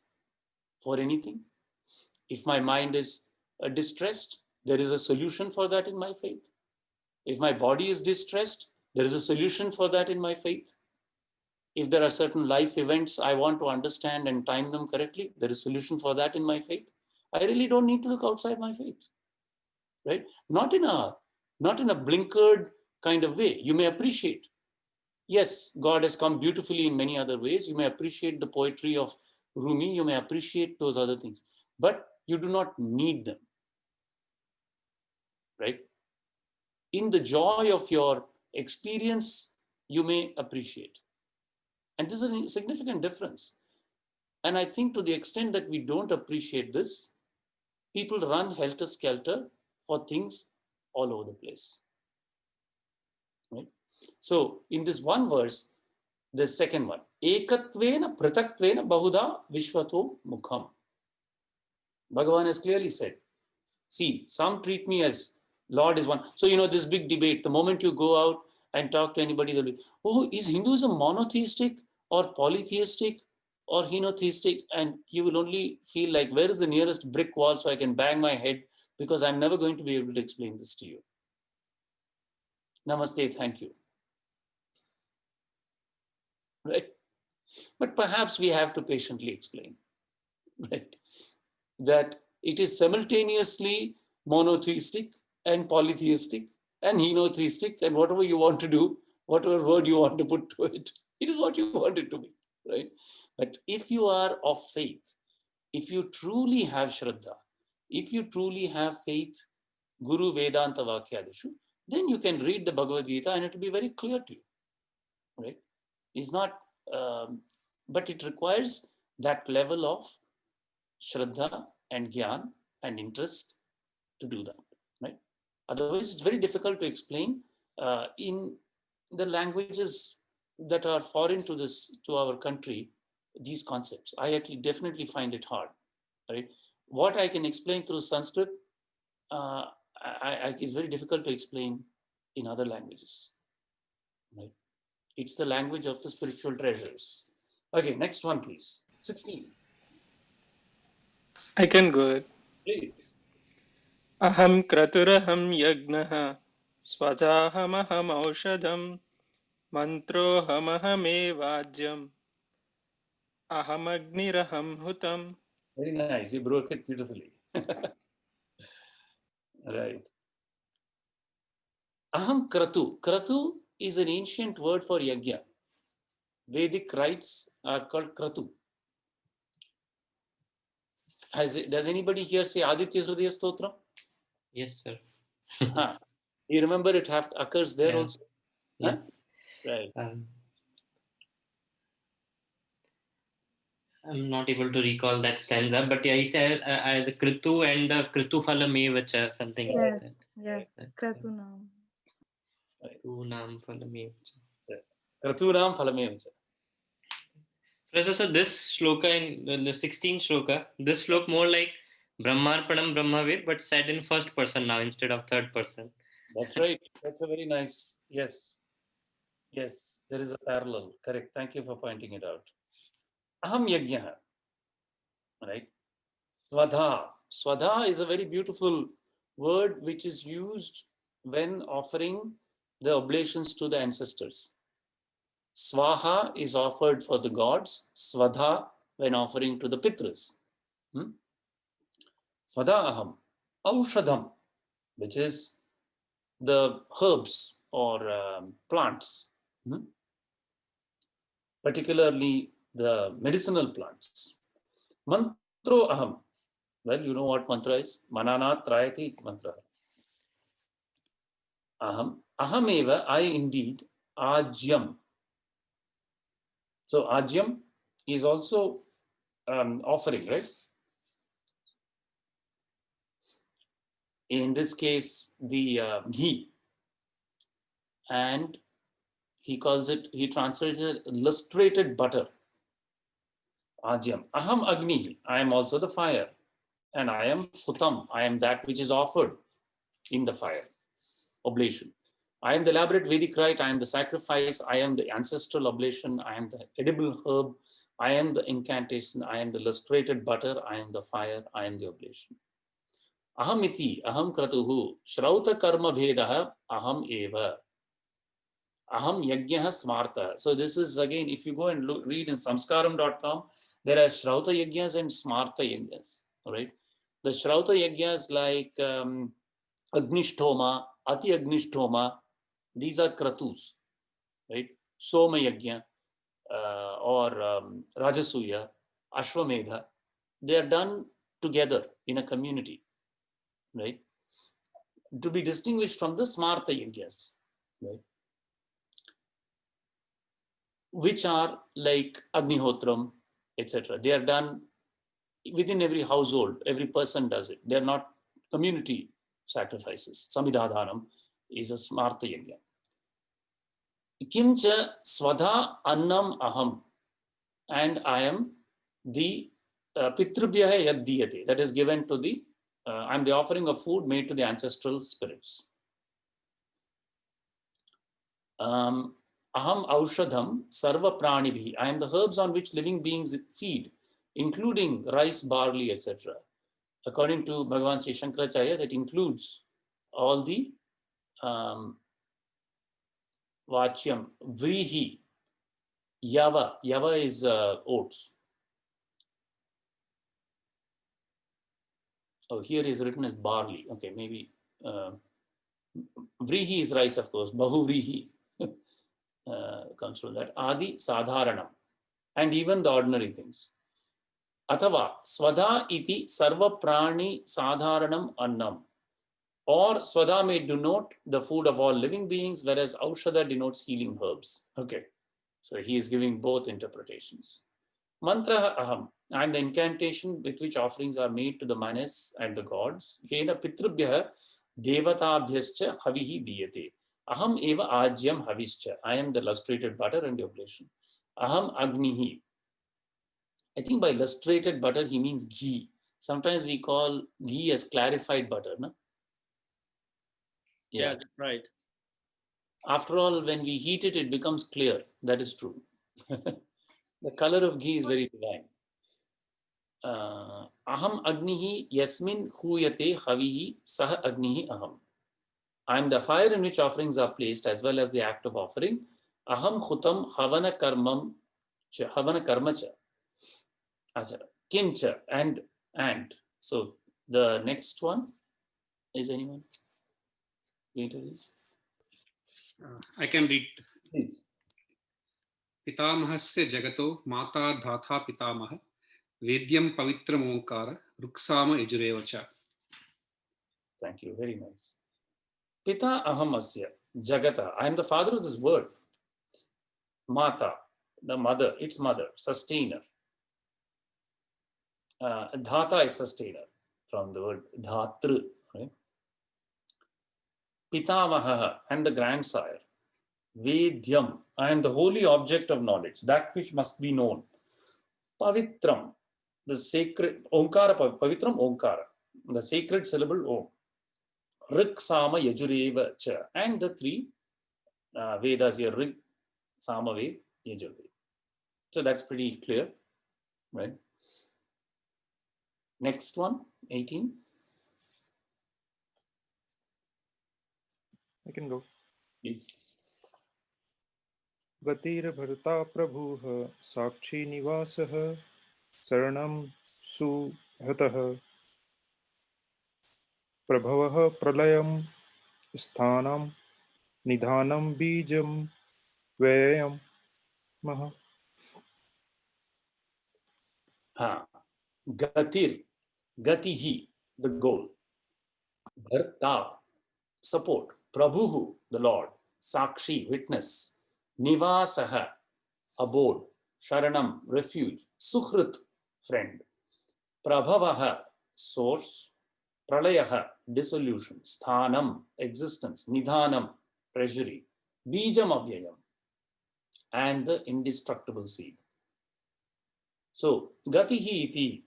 for anything. If my mind is distressed, there is a solution for that in my faith. If my body is distressed, there is a solution for that in my faith. If there are certain life events I want to understand and time them correctly, there is a solution for that in my faith. I really don't need to look outside my faith, right? Not in a blinkered kind of way. You may appreciate, yes, God has come beautifully in many other ways. You may appreciate the poetry of Rumi. You may appreciate those other things, but you do not need them, right? In the joy of your experience, you may appreciate. And this is a significant difference. And I think to the extent that we don't appreciate this, people run helter-skelter for things all over the place, right? So in this one verse, the second one, Ekatvena Pratatvena Bahuda Vishvato Mukham. Bhagavan has clearly said, see, some treat me as Lord is one. So, this big debate, the moment you go out and talk to anybody, they'll be, oh, is Hinduism monotheistic or polytheistic or henotheistic? And you will only feel like, where is the nearest brick wall so I can bang my head, because I'm never going to be able to explain this to you. Namaste, thank you. Right? But perhaps we have to patiently explain, right, that it is simultaneously monotheistic and polytheistic and henotheistic, and whatever you want to do, whatever word you want to put to it, it is what you want it to be, right? But if you are of faith, if you truly have Shraddha, if you truly have faith, Guru Vedanta Vakyadishu, then you can read the Bhagavad Gita and it will be very clear to you, right? It's not, but it requires that level of Shraddha and Gyan and interest to do that, right? Otherwise, it's very difficult to explain in the languages that are foreign to our country, these concepts. I actually definitely find it hard, right? What I can explain through Sanskrit, it's very difficult to explain in other languages, right? It's the language of the spiritual treasures. Okay, next one, please. 16. I can go ahead. Please. Aham kraturaham yagnaha swadaham aushadham mantrohamahame aham agniraham hutam. Very nice. You broke it beautifully. Right. Aham kratu. Kratu is an ancient word for yajna. Vedic rites are called kratu. Does anybody here say Aditya Hridaya Stotram? Yes, sir. You remember it occurs there Yeah. also? Yeah. Huh? Right. I'm not able to recall that stanza, but yeah, he said the Kritu and the Kritu Phalamevacha, something like that. Yes. Kratunam. Kritu Nam Phalamevacha. Kraturam Phalamevacha. Professor, so this shloka in the 16th shloka, this shloka more like Brahmarpanam Brahmavid, but said in first person now instead of third person. That's right. That's a very nice, yes. Yes, there is a parallel. Correct. Thank you for pointing it out. Aham yajna, right? Swadha. Swadha is a very beautiful word which is used when offering the oblations to the ancestors. Swaha is offered for the gods. Swadha when offering to the pitras. Svada aham. Aushadham, which is the herbs or plants, particularly the medicinal plants. Mantro aham. Well, you know what mantra is? Mananat trayati mantra. Aham. Ahameva, I indeed, ajyam. So ajyam is also offering, right? In this case, the ghee. And he translates it lustrated butter. Ajyam. Aham agni. I am also the fire. and I am hutam, I am that which is offered in the fire, oblation. I am the elaborate Vedic rite, I am the sacrifice, I am the ancestral oblation, I am the edible herb, I am the incantation, I am the lustrated butter, I am the fire, I am the oblation. Aham iti, aham kratuhu, shrauta karma bhedah, aham eva. Aham yajnah smarta. So this is again, if you go and read in samskaram.com, there are shrauta yajnas and smarta yajnas, right? The shrauta yajnas like agnishtoma, ati agnishtoma, these are kratus, right? Soma yajna or rajasuya, ashwamedha, they are done together in a community, right? To be distinguished from the smarta yajnas, right? Which are like Agnihotram, etc. They are done within every household, every person does it. They are not community sacrifices. Samidhadhanam is a smarta yajna. Kimcha svadha annam aham, and I am the pitrubhyah yad diyate, that is given to the, I am the offering of food made to the ancestral spirits. Aham aushadham sarva pranibhi, I am the herbs on which living beings feed, including rice, barley, etc. According to Bhagavan Sri Shankaracharya, that includes all the vachyam, vrihi, yava. Yava is oats. Oh, here is written as barley. Okay, maybe vrihi is rice, of course. Bahuvrihi comes from that. Adi sadharanam, and even the ordinary things. Athava svadha iti sarva prani sadharanam annam. Or svadha may denote the food of all living beings, whereas aushadha denotes healing herbs. Okay, so he is giving both interpretations. Mantra aham, I am the incantation with which offerings are made to the manas and the gods. Yena pitrubhyah devatabhyascha havihi diyate. Aham eva ajyam havischa, I am the lustrated butter and the oblation. Aham agnihi, I think by lustrated butter he means ghee. Sometimes we call ghee as clarified butter, no? Yeah, that's right. After all, when we heat it, it becomes clear. That is true. The color of ghee is very divine. Aham agnihi yasmin huyate havihi sah agnihi aham. I am the fire in which offerings are placed as well as the act of offering. Aham khutam havana karmam cha, havana karma cha. Kimcha, and. So the next one, is anyone going to read? I can read. Please. पितामहस्य जगतो माता धाता पितामह वेद्यं पवित्रम् ओंकार रुक्साम यजुरेव च. Thank you, very nice. Pita ahamasya jagata, I am the father of this world. Mata, the mother, its mother, sustainer. Dhata is sustainer, from the word dhatru, right? Pitamaha, I am the grandsire. Vedyam, I am the holy object of knowledge, that which must be known. Pavitram, the sacred, Onkara, Pavitram Onkara, the sacred syllable Om. Rik, Sama, Yajureva, Cha, and the three Vedas here, Rik, Sama, Ved, Yajurved. So that's pretty clear, right? Next one, 18. I can go. Please. गतिर्भर्ता प्रभुः साक्षी निवासः शरणं सुहृतः प्रभवः प्रलयं स्थानं निधानं बीजं व्ययं महा. Gatir, Gatihi, the goal. Bharta, support. Prabhuhu, the Lord. Sakshi, witness. Nivasaha, abode. Sharanam, refuge. Suhrit, friend. Prabhavaha, source. Pralayaha, dissolution. Sthanam, existence. Nidhanam, treasury. Bijam avyayam, and the indestructible seed. So, Gatihi iti,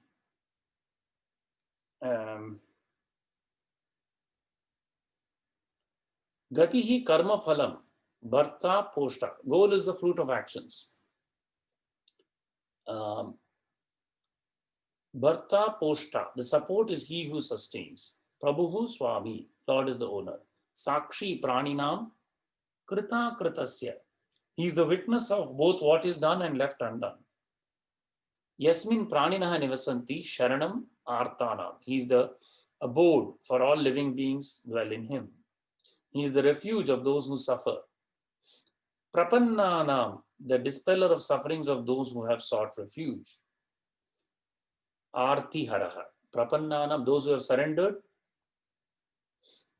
Gatihi karma phalam, bharta poshta. Goal is the fruit of actions. Bharta poshta, the support is he who sustains. Prabhuhu swami, Lord is the owner. Sakshi praninam krita kritasya. He is the witness of both what is done and left undone. Yasmin praninaha nivasanti sharanam artanam. He is the abode for all living beings dwell in him. He is the refuge of those who suffer. Prapannanam, the dispeller of sufferings of those who have sought refuge. Arti haraha. Prapannanam, those who have surrendered,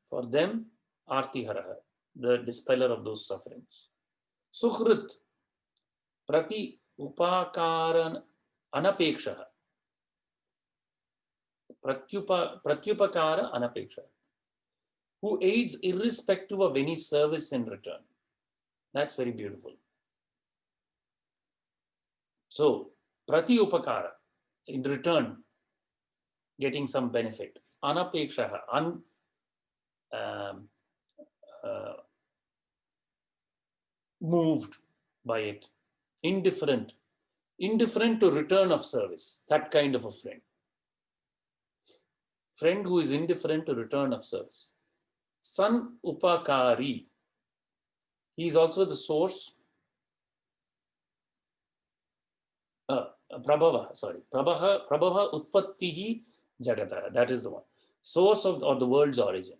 for them, Arti haraha, the dispeller of those sufferings. Sukhrit, prati upakaran anapekshaha. Pratyupakara anapekshaha. Who aids irrespective of any service in return. That's very beautiful. So, prati upakara, in return, getting some benefit. Anapekshaha, moved by it. Indifferent to return of service. That kind of a friend. Friend who is indifferent to return of service. San upakari. He is also the source. Prabhava utpattihi jagata. That is the one. Source of the world's origin.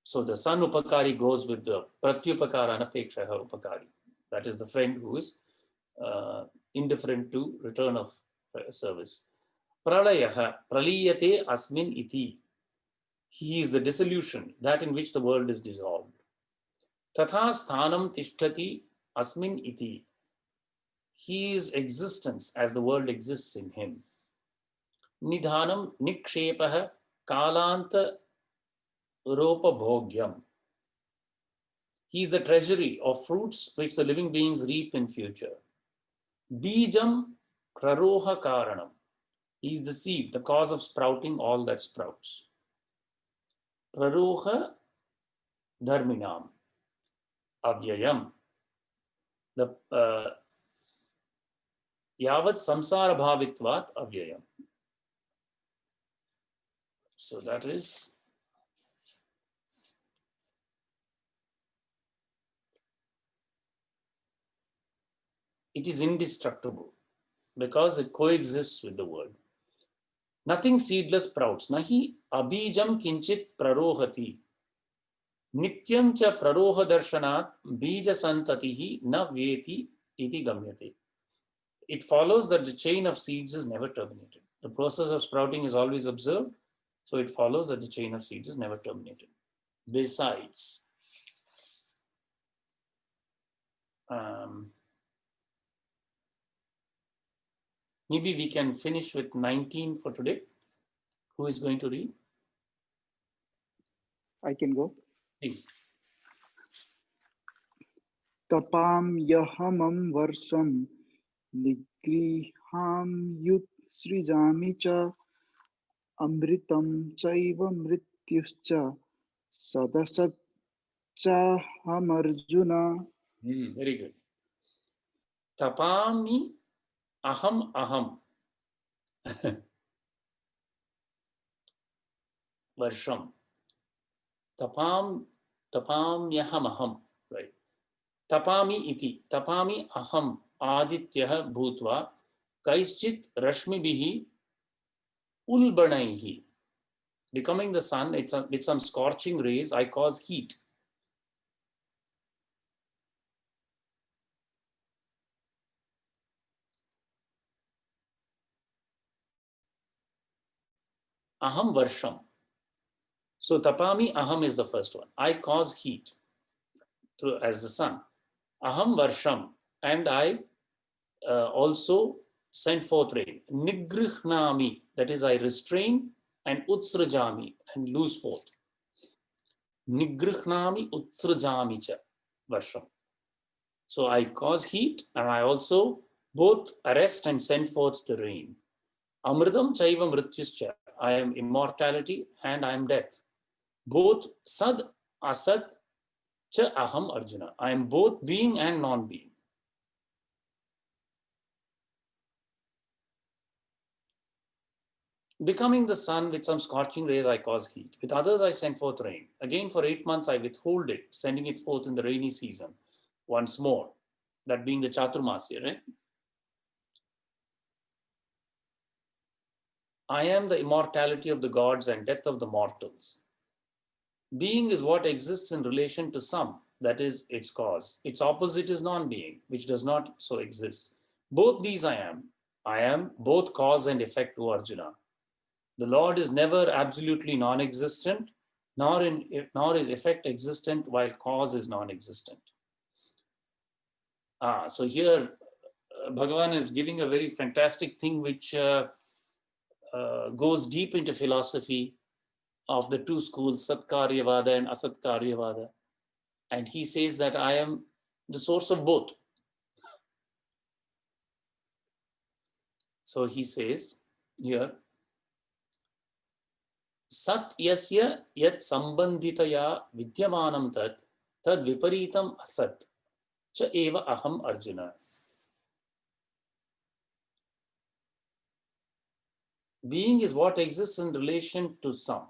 So the San upakari goes with the pratyupakara anapekshaha upakari. That is the friend who is indifferent to return of service. Pralayaha praliyate asmin iti. He is the dissolution, that in which the world is dissolved. Tatha sthanam tishtati asmin iti. His existence as the world exists in him. Nidhanam nikshepaha kalanta ropa bhogyam. He is the treasury of fruits which the living beings reap in future. Bijam praroha karanam. He is the seed, the cause of sprouting all that sprouts. Praroha dharminam. Avyayam. The yavat samsara bhavitvat avyayam. So that is it is indestructible because it coexists with the world. Nothing seedless sprouts. Nahi abijam kinchit prarohati. Nityam cha praroha darshanat bija santatihi na vyeti iti gamyate. It follows that the chain of seeds is never terminated. The process of sprouting is always observed, so it follows that the chain of seeds is never terminated. Besides, maybe we can finish with 19 for today. Who is going to read? I can go. Please. Tapam yahamam varsam nigriham yut srijami cha amritam chaiva mrityuscha sadasatcha hamarjuna. Very good. Tapami aham varsham. Tapamyaham, right? Tapami iti. Tapami aham adityah bhutva kaischit rashmibihi ulbanaihi. Becoming the sun, with some scorching rays, I cause heat. Aham varsham. So tapami aham is the first one. I cause heat as the sun. Aham varsham, and I also send forth rain. Nigrihnami, that is I restrain, and utsrajami, and loose forth. Nigrihnami utsrajami cha varsham. So I cause heat, and I also both arrest and send forth the rain. Amritam chaiva mrityuscha. I am immortality and I am death. Both sad, asat, cha aham Arjuna. I am both being and non-being. Becoming the sun, with some scorching rays I cause heat. With others I send forth rain. Again for 8 months I withhold it, sending it forth in the rainy season. Once more, that being the Chaturmasya, right? I am the immortality of the gods and death of the mortals. Being is what exists in relation to some, that is its cause. Its opposite is non-being, which does not so exist. Both these I am. I am both cause and effect to Arjuna. The Lord is never absolutely non-existent, nor is effect existent while cause is non-existent. So here Bhagavan is giving a very fantastic thing which goes deep into philosophy of the two schools, Satkaryavada and Asatkaryavada. And he says that I am the source of both. So he says here, Sat yasya yat sambandhitaya vidyamanam tat tad viparitam asat cha eva aham Arjuna. Being is what exists in relation to some.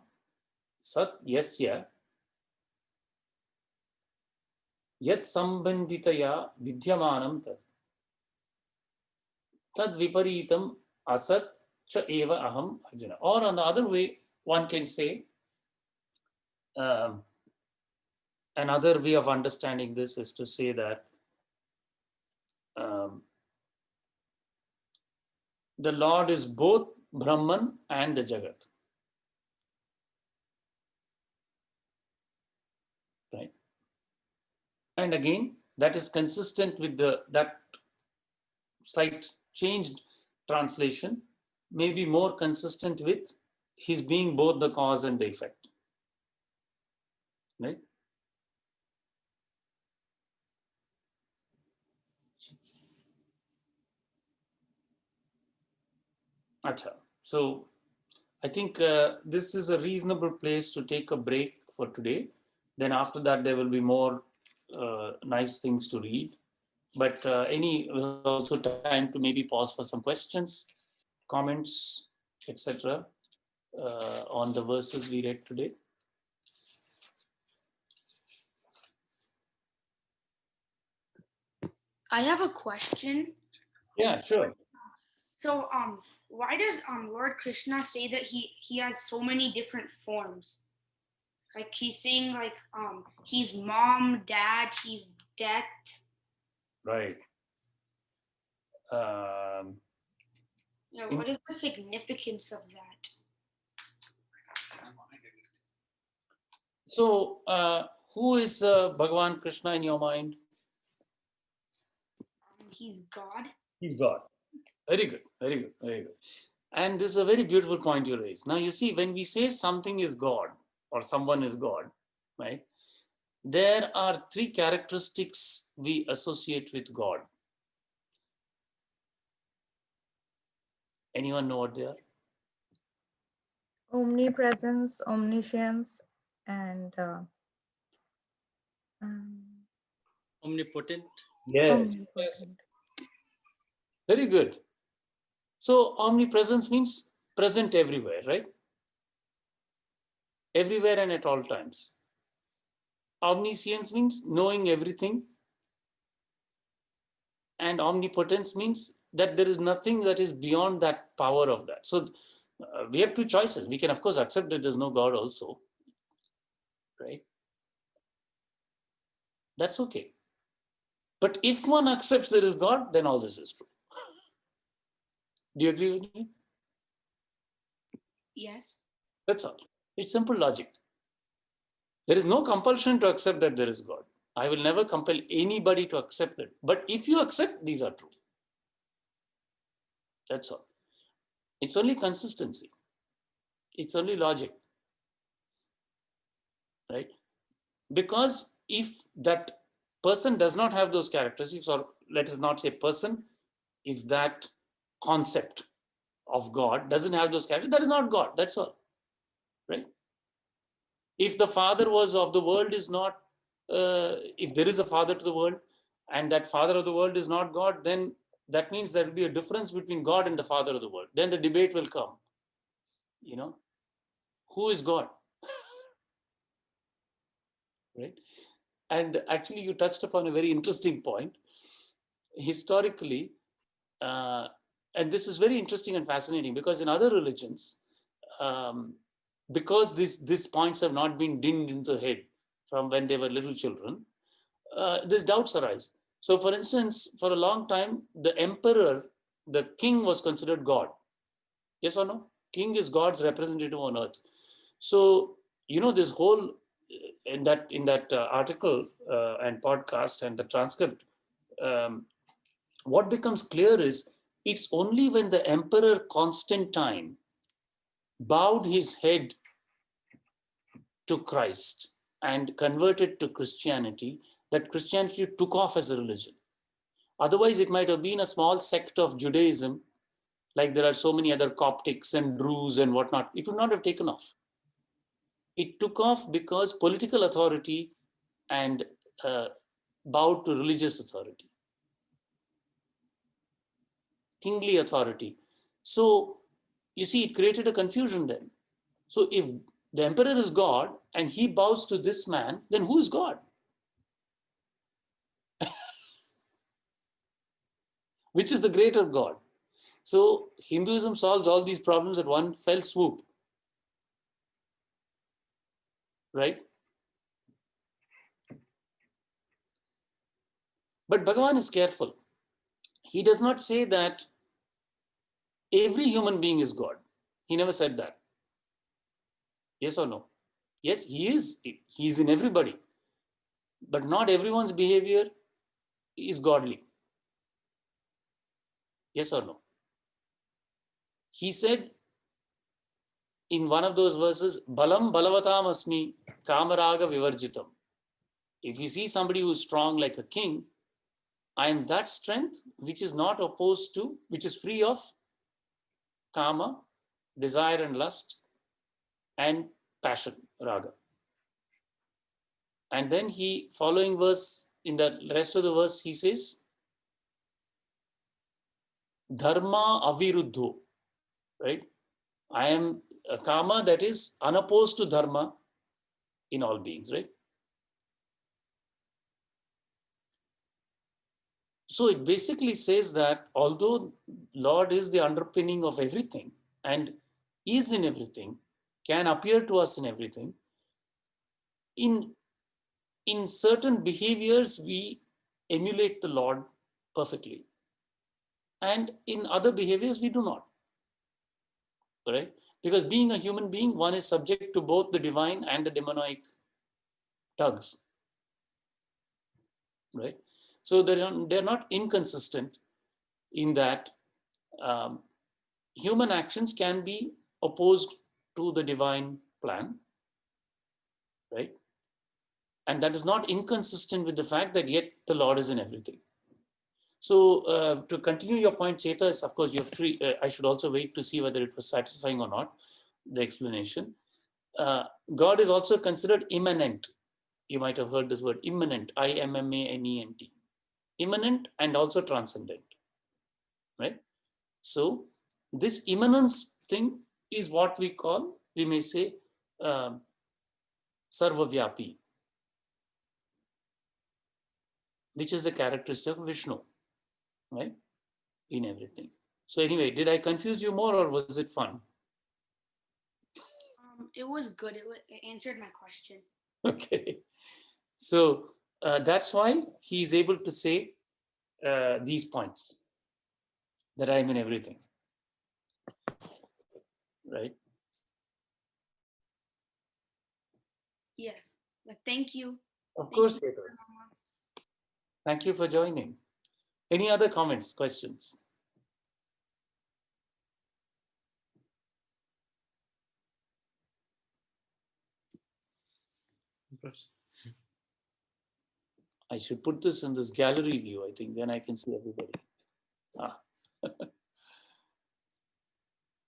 Sat yasya yat sambandhitaya vidyamanam tat tad viparitam asat cha eva aham Arjuna. Or on the other way, one can say, another way of understanding this is to say that the Lord is both Brahman and the Jagat. Right? And again, that is consistent with that slight changed translation, may be more consistent with his being both the cause and the effect. Right? Acha. So I think this is a reasonable place to take a break for today. Then after that, there will be more nice things to read. But also time to maybe pause for some questions, comments, etc. On the verses we read today. I have a question. Yeah, sure. So, why does Lord Krishna say that he has so many different forms? Like he's saying, like he's mom, dad, he's death. Right. What is the significance of that? So, who is Bhagavan Krishna in your mind? He's God. He's God. Very good, very good, very good. And this is a very beautiful point you raise. Now, you see, when we say something is God or someone is God, right? There are three characteristics we associate with God. Anyone know what they are? Omnipresence, omniscience, and Omnipotent. Yes. omnipotent. Yes. Very good. So omnipresence means present everywhere, right? Everywhere and at all times. Omniscience means knowing everything. And omnipotence means that there is nothing that is beyond that power of that. So we have two choices. We can, of course, accept that there's no God also, right? That's okay. But if one accepts there is God, then all this is true. Do you agree with me? Yes. That's all. It's simple logic. There is no compulsion to accept that there is God. I will never compel anybody to accept it. But if you accept, these are true. That's all. It's only consistency. It's only logic. Right? Because if that person does not have those characteristics, or let us not say person, if that concept of God doesn't have those characters, that is not God. That's all. Right? If the father was of the world is not, if there is a father to the world and that father of the world is not God, then that means there will be a difference between God and the father of the world. Then the debate will come. You know, who is God? Right? And actually, you touched upon a very interesting point. Historically, and this is very interesting and fascinating because in other religions, because these points have not been dinned into the head from when they were little children, these doubts arise. So, for instance, for a long time, the emperor, the king was considered God. Yes or no? King is God's representative on earth. So, you know, this whole in that article and podcast and the transcript, what becomes clear is it's only when the emperor Constantine bowed his head to Christ and converted to Christianity that Christianity took off as a religion. Otherwise, it might have been a small sect of Judaism, like there are so many other Coptics and Druze and whatnot. It would not have taken off. It took off because political authority and bowed to religious authority, kingly authority. So, you see, it created a confusion then. So, if the emperor is God and he bows to this man, then who is God? Which is the greater God? So, Hinduism solves all these problems at one fell swoop. Right? But Bhagavan is careful. He does not say that every human being is God. He never said that. Yes or no? Yes, he is. He is in everybody. But not everyone's behavior is godly. Yes or no? He said in one of those verses, Balam balavatam asmi kamaraga vivarjitam. If you see somebody who's strong like a king, I am that strength which is not opposed to, which is free of kama, desire and lust, and passion, raga. And then he, following verse, in the rest of the verse, he says, Dharma aviruddho, right? I am a kama that is unopposed to dharma in all beings, right? So it basically says that although Lord is the underpinning of everything and is in everything, can appear to us in everything, in certain behaviors we emulate the Lord perfectly. And in other behaviors we do not. Right? Because being a human being, one is subject to both the divine and the demonic tugs. Right? So they're not inconsistent in that human actions can be opposed to the divine plan, right? And that is not inconsistent with the fact that yet the Lord is in everything. So to continue your point, Cheta, is of course you're free. I should also wait to see whether it was satisfying or not, the explanation. God is also considered immanent. You might have heard this word, immanent, I-M-M-A-N-E-N-T. Immanent and also transcendent, right? So this immanence thing is what we call, we may say, Sarvavyapi, which is a characteristic of Vishnu, right? In everything. So anyway, did I confuse you more or was it fun? It was good. It answered my question. Okay. So that's why he is able to say these points, that I am in everything, right? Yes. But thank you. Of course it is. Thank you for joining. Any other comments, questions? I should put this in this gallery view, I think, then I can see everybody.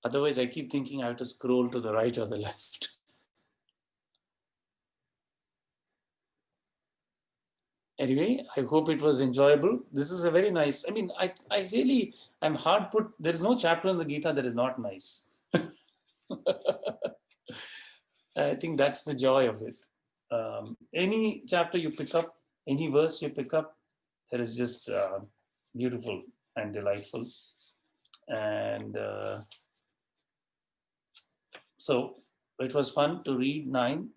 Otherwise, I keep thinking I have to scroll to the right or the left. Anyway, I hope it was enjoyable. This is a very nice, I mean, I really, I'm hard put. There is no chapter in the Gita that is not nice. I think that's the joy of it. Any chapter you pick up, any verse you pick up, there is just beautiful and delightful. And so it was fun to read 9.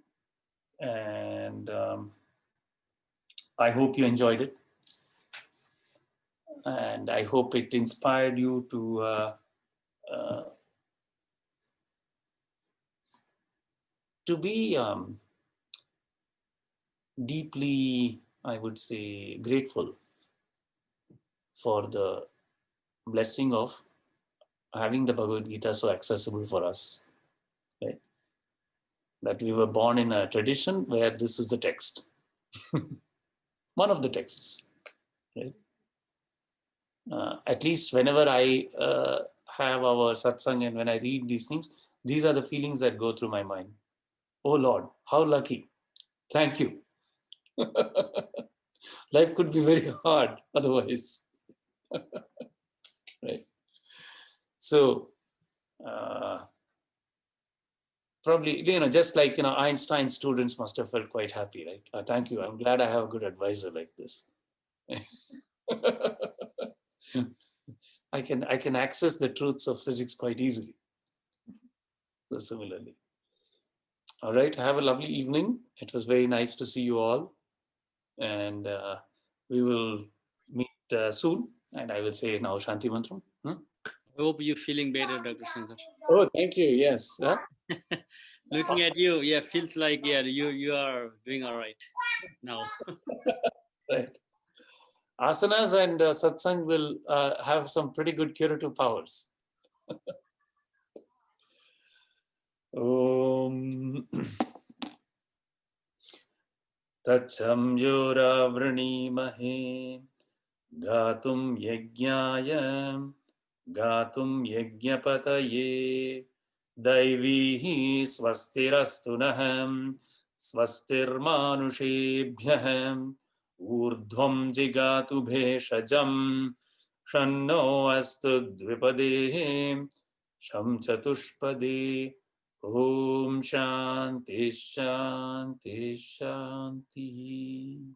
And I hope you enjoyed it. And I hope it inspired you to be deeply, I would say, grateful for the blessing of having the Bhagavad Gita so accessible for us, right? That we were born in a tradition where this is the text, one of the texts, right? At least whenever I have our satsang and when I read these things, these are the feelings that go through my mind. Oh Lord, how lucky. Thank you. Life could be very hard otherwise. Right? So, probably, just like, Einstein students must have felt quite happy, right? Thank you. I'm glad I have a good advisor like this. I can access the truths of physics quite easily. So similarly. All right. Have a lovely evening. It was very nice to see you all. And we will meet soon. And I will say now Shanti Mantram. I hope you're feeling better, Dr. Shankar. Oh, thank you. Yes. Looking at you, yeah, feels like, yeah, you are doing all right now. Right. Asanas and satsang will have some pretty good curative powers. Om Tacham Yora Vranimahe Gatum Yajnaya Gatum Yajnapataye Daivihi Swastirastunaham Swastirmanushebhyaham Urdhvam Jigatu Bheshajam Shanno Astu Dvipade Sham Chatushpade Om Shanti Shanti Shanti.